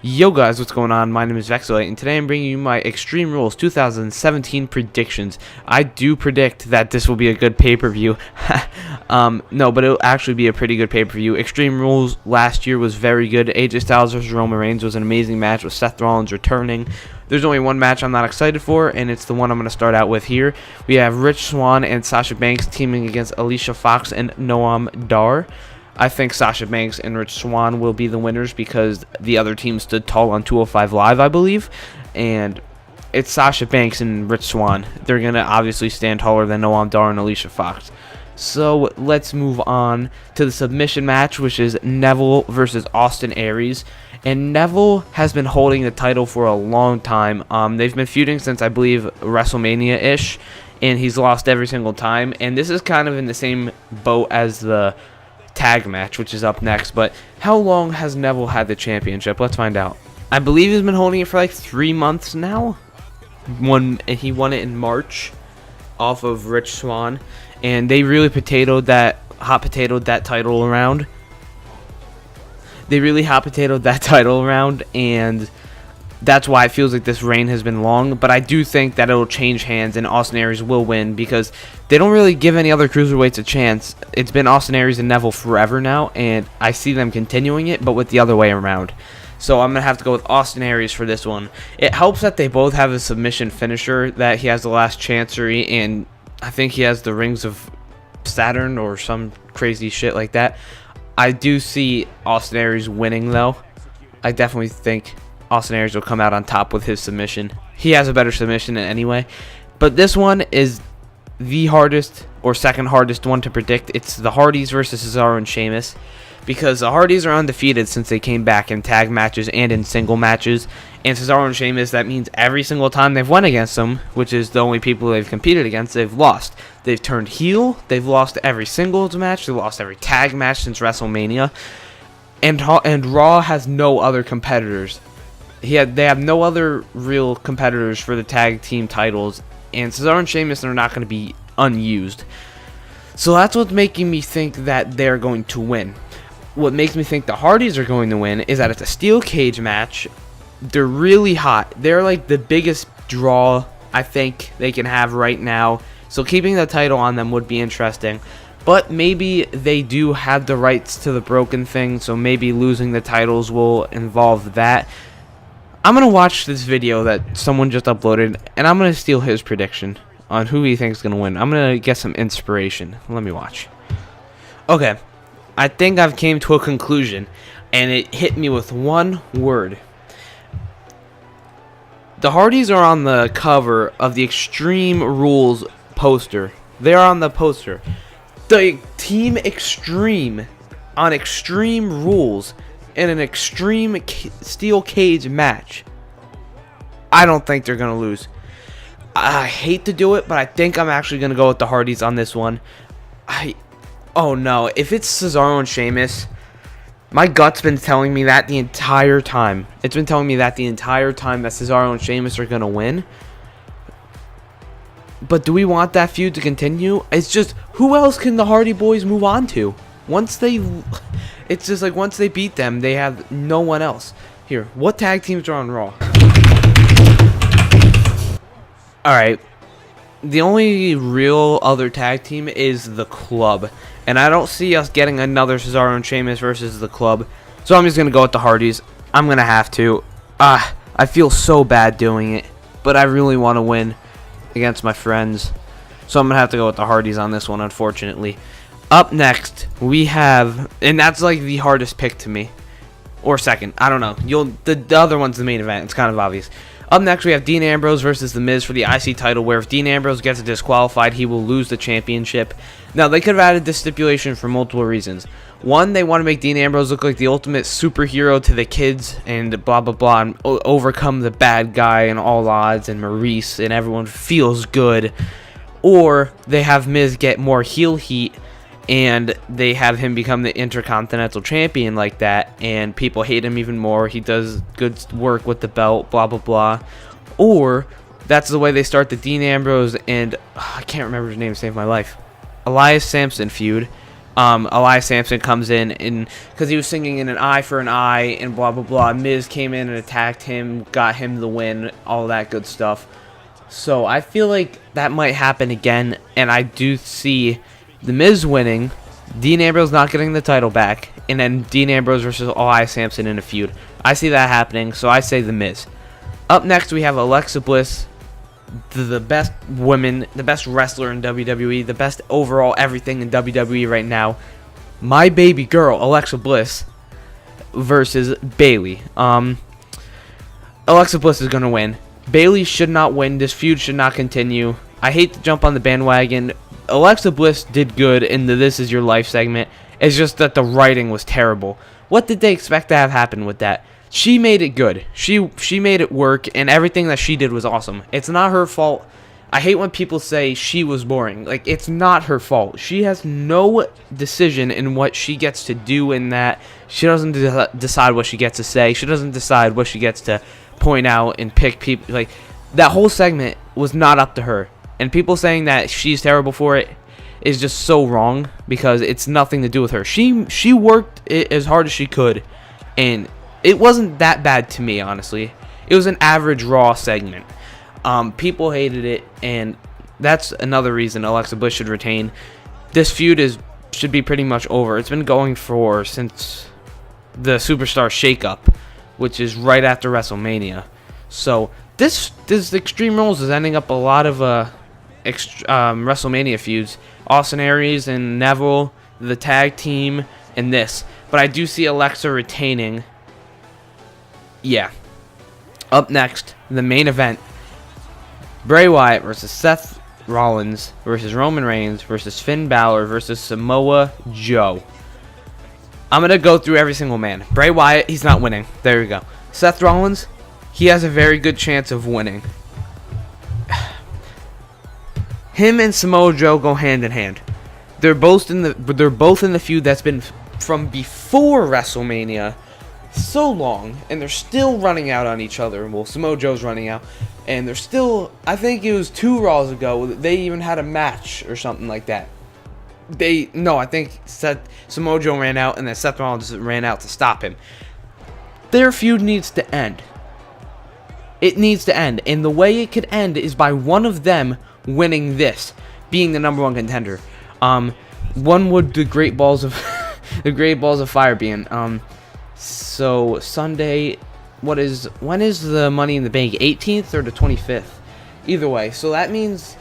Yo guys, what's going on? My name is Vexelite, and today I'm bringing you my Extreme Rules 2017 predictions. I do predict that this will be a good pay-per-view. No, but it'll actually be a pretty good pay-per-view. Extreme Rules last year was very good. AJ Styles vs. Roman Reigns was an amazing match with Seth Rollins returning. There's only one match I'm not excited for, and it's the one I'm going to start out with here. We have Rich Swann and Sasha Banks teaming against Alicia Fox and Noam Dar. I think Sasha Banks and Rich Swann will be the winners because the other team stood tall on 205 Live, I believe. And it's Sasha Banks and Rich Swann. They're going to obviously stand taller than Noam Dar and Alicia Fox. So let's move on to the submission match, which is Neville versus Austin Aries. And Neville has been holding the title for a long time. They've been feuding since, I believe, WrestleMania-ish. And he's lost every single time. And this is kind of in the same boat as the tag match, which is up next. But how long has Neville had the championship? Let's find out. I believe he's been holding it for like 3 months now. He won it in March off of Rich Swann, and they really hot potatoed that title around. And that's why it feels like this reign has been long. But I do think that it'll change hands and Austin Aries will win because they don't really give any other cruiserweights a chance. It's been Austin Aries and Neville forever now, and I see them continuing it, but with the other way around. So I'm going to have to go with Austin Aries for this one. It helps that they both have a submission finisher, that he has the last chancery, and I think he has the Rings of Saturn or some crazy shit like that. I do see Austin Aries winning, though. I definitely think Austin Aries will come out on top with his submission. He has a better submission anyway. But this one is the hardest or second hardest one to predict. It's the Hardys versus Cesaro and Sheamus. Because the Hardys are undefeated since they came back in tag matches and in single matches. And Cesaro and Sheamus, that means every single time they've won against them, which is the only people they've competed against, they've lost. They've turned heel. They've lost every singles match. They've lost every tag match since WrestleMania. And Raw has no other competitors. They have no other real competitors for the tag team titles, and Cesaro and Sheamus are not going to be unused. So that's what's making me think that they're going to win. What makes me think the Hardys are going to win is that it's a steel cage match. They're really hot. They're like the biggest draw I think they can have right now. So keeping the title on them would be interesting. But maybe they do have the rights to the broken thing, so maybe losing the titles will involve that. I'm going to watch this video that someone just uploaded, and I'm going to steal his prediction on who he thinks is going to win. I'm going to get some inspiration. Let me watch. Okay, I think I've came to a conclusion, and it hit me with one word. The Hardys are on the cover of the Extreme Rules poster. They're on the poster. The Team Extreme on Extreme Rules in an extreme steel cage match. I don't think they're going to lose. I hate to do it, but I think I'm actually going to go with the Hardys on this one. Oh no, if it's Cesaro and Sheamus, my gut's been telling me that the entire time. It's been telling me that the entire time that Cesaro and Sheamus are going to win. But do we want that feud to continue? It's just, who else can the Hardy Boys move on to? It's just like once they beat them, they have no one else. Here, what tag teams are on Raw? Alright, the only real other tag team is the Club. And I don't see us getting another Cesaro and Sheamus versus the Club. So I'm just going to go with the Hardys. I'm going to have to. I feel so bad doing it. But I really want to win against my friends. So I'm going to have to go with the Hardys on this one, unfortunately. Up next, we have, and that's like the hardest pick to me, or second, I don't know. The other one's the main event. It's kind of obvious. Up next, we have Dean Ambrose versus The Miz for the IC title, where if Dean Ambrose gets disqualified, he will lose the championship. Now, they could have added this stipulation for multiple reasons. One, they want to make Dean Ambrose look like the ultimate superhero to the kids and blah, blah, blah, and overcome the bad guy and all odds and Maurice, and everyone feels good. Or they have Miz get more heel heat, and they have him become the Intercontinental Champion like that, and people hate him even more. He does good work with the belt, blah, blah, blah. Or that's the way they start the Dean Ambrose and, I can't remember his name to save my life, Elias Sampson feud, Elias Sampson comes in, and because he was singing in an eye for an eye and blah blah blah, Miz came in and attacked him, got him the win, all that good stuff. So I feel like that might happen again, and I do see the Miz winning, Dean Ambrose not getting the title back, and then Dean Ambrose versus Elias Sampson in a feud. I see that happening, so I say the Miz. Up next, we have Alexa Bliss, the best woman, the best wrestler in WWE, the best overall everything in WWE right now. My baby girl, Alexa Bliss, versus Bayley. Alexa Bliss is going to win. Bayley should not win. This feud should not continue. I hate to jump on the bandwagon. Alexa Bliss did good in the This Is Your Life segment. It's just that the writing was terrible. What did they expect to have happen with that? She made it good. She made it work, and everything that she did was awesome. It's not her fault. I hate when people say she was boring. Like, it's not her fault. She has no decision in what she gets to do in that. She doesn't decide what she gets to say. She doesn't decide what she gets to point out and pick people. Like, that whole segment was not up to her. And people saying that she's terrible for it is just so wrong, because it's nothing to do with her. She worked it as hard as she could, and it wasn't that bad to me, honestly. It was an average Raw segment. People hated it, and that's another reason Alexa Bliss should retain. This feud should be pretty much over. It's been going since the Superstar Shakeup, which is right after WrestleMania. So this Extreme Rules is ending up a lot of WrestleMania feuds. Austin Aries and Neville, the tag team, and this. But I do see Alexa retaining. Yeah. Up next, the main event. Bray Wyatt versus Seth Rollins versus Roman Reigns versus Finn Balor versus Samoa Joe. I'm going to go through every single man. Bray Wyatt, he's not winning. There we go. Seth Rollins, he has a very good chance of winning. Him and Samoa Joe go hand in hand. They're both in the feud that's been from before WrestleMania so long, and they're still running out on each other. Well, Samoa Joe's running out, and they're still, I think it was 2 Raws ago, they even had a match or something like that. I think Samoa Joe ran out, and then Seth Rollins ran out to stop him. Their feud needs to end. It needs to end, and the way it could end is by one of them winning this, being the number 1 contender. One would the Great Balls of the Great Balls of Fire being. So Sunday, when is the Money in the Bank? 18th or the 25th? Either way, so that means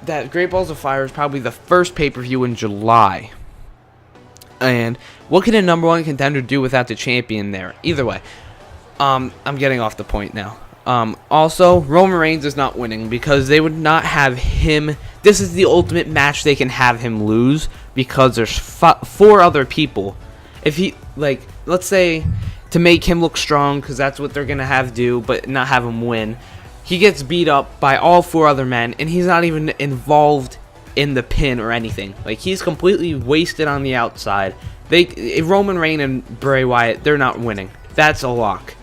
that Great Balls of Fire is probably the first pay-per-view in July. And what can a number 1 contender do without the champion there? Either way, I'm getting off the point now. Also, Roman Reigns is not winning because they would not have him. This is the ultimate match they can have him lose, because there's 4 other people. If he, let's say, to make him look strong, because that's what they're going to have do, but not have him win, he gets beat up by all 4 other men, and he's not even involved in the pin or anything. Like, he's completely wasted on the outside. Roman Reigns and Bray Wyatt, they're not winning. That's a lock.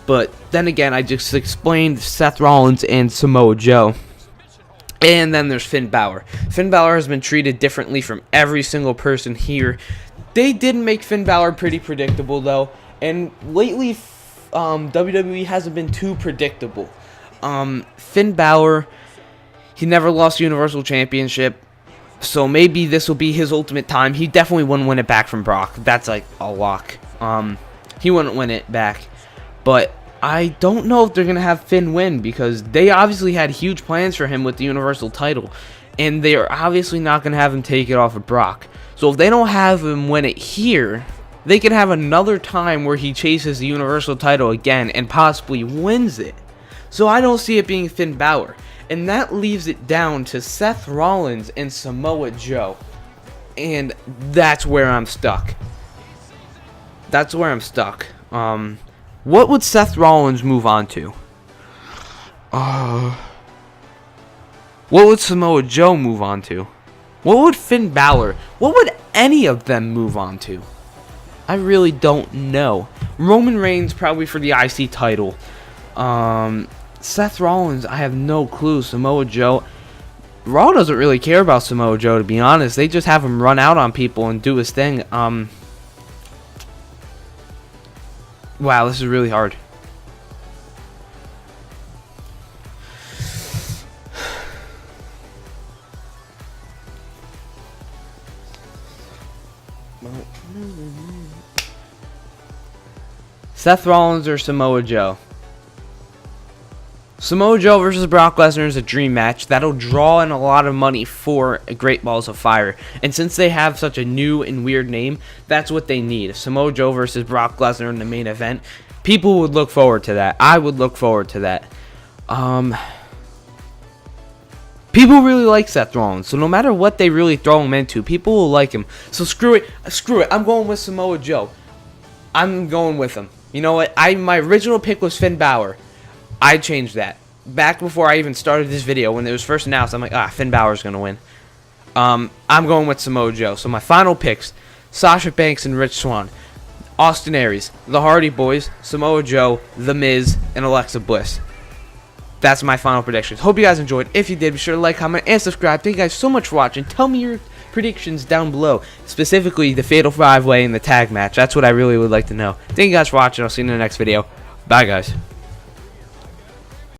But then again, I just explained Seth Rollins and Samoa Joe. And then there's Finn Balor. Finn Balor has been treated differently from every single person here. They did make Finn Balor pretty predictable, though. And lately, WWE hasn't been too predictable. Finn Balor, he never lost the Universal Championship. So maybe this will be his ultimate time. He definitely wouldn't win it back from Brock. That's like a lock. He wouldn't win it back. But I don't know if they're going to have Finn win, because they obviously had huge plans for him with the Universal title. And they are obviously not going to have him take it off of Brock. So if they don't have him win it here, they can have another time where he chases the Universal title again and possibly wins it. So I don't see it being Finn Balor. And that leaves it down to Seth Rollins and Samoa Joe. And that's where I'm stuck. What would Seth Rollins move on to? What would Samoa Joe move on to? What would Finn Balor? What would any of them move on to? I really don't know. Roman Reigns probably for the IC title. Seth Rollins, I have no clue. Samoa Joe, Raw doesn't really care about Samoa Joe, to be honest. They just have him run out on people and do his thing. Wow, this is really hard. Seth Rollins or Samoa Joe? Samoa Joe versus Brock Lesnar is a dream match that'll draw in a lot of money for Great Balls of Fire. And since they have such a new and weird name, that's what they need. Samoa Joe versus Brock Lesnar in the main event. People would look forward to that. I would look forward to that. People really like Seth Rollins, so no matter what they really throw him into, people will like him. So screw it. I'm going with Samoa Joe. I'm going with him. You know what? My original pick was Finn Balor. I changed that. Back before I even started this video, when it was first announced, I'm like, Finn Balor's going to win. I'm going with Samoa Joe. So my final picks, Sasha Banks and Rich Swann. Austin Aries, the Hardy Boys, Samoa Joe, The Miz, and Alexa Bliss. That's my final predictions. Hope you guys enjoyed. If you did, be sure to like, comment, and subscribe. Thank you guys so much for watching. Tell me your predictions down below. Specifically, the Fatal 5-Way and the tag match. That's what I really would like to know. Thank you guys for watching. I'll see you in the next video. Bye, guys.